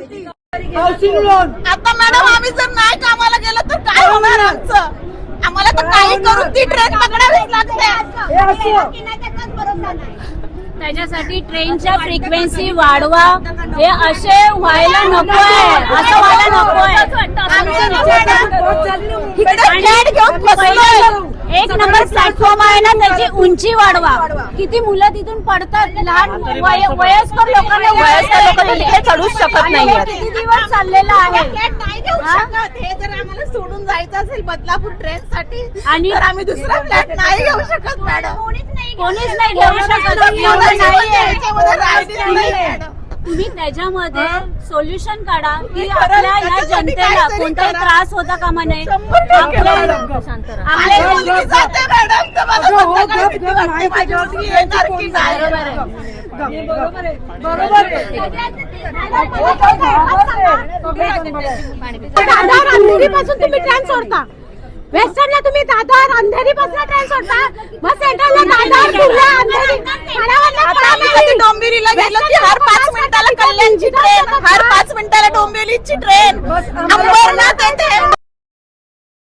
आता मॅडम आम्ही जर नाही कामाला गेलो तर काय होणार आमचं? आम्हाला तर काही करून ती ट्रेन पकडावीच लागते. त्याच्यासाठी ट्रेनच्या फ्रिक्वेन्सी वाढवा. हे असे व्हायला नकोय, असं व्हायला नकोय. एक नंबर प्लॅटफॉर्म आहे ना, त्याची उंची वाढवा. किती मुलं तिथून पडतात, लहान वयस्कर लोकांना तिथे चढूच शकत नाही. किती दिवस चाललेला आहे. नाही घेऊ शकत. हे जर आम्हाला सोडून जायचं असेल बदलापूर ट्रेन साठी आणि तर आम्ही दुसरा फ्लॅट नाही घेऊ शकत मॅडम. कोणीच नाही घेऊ शकत. तुम्ही त्याच्यामध्ये सोल्युशन काढा की आपल्या या जनतेला कोणताही त्रास होता कामा नये. अंधेरीपासून तुम्ही ट्रेन सोडता, वेस्टर्नला तुम्ही दादर अंधेरीपासून ट्रेन सोडता, मग सेंट्रलला दादर डोंबिवलीला गेलो की हर 5 मिनिटाला कल्याणची ट्रेन, हर 5 मिनिटाला डोंबिवलीची ट्रेन, अंबरनाथ येते.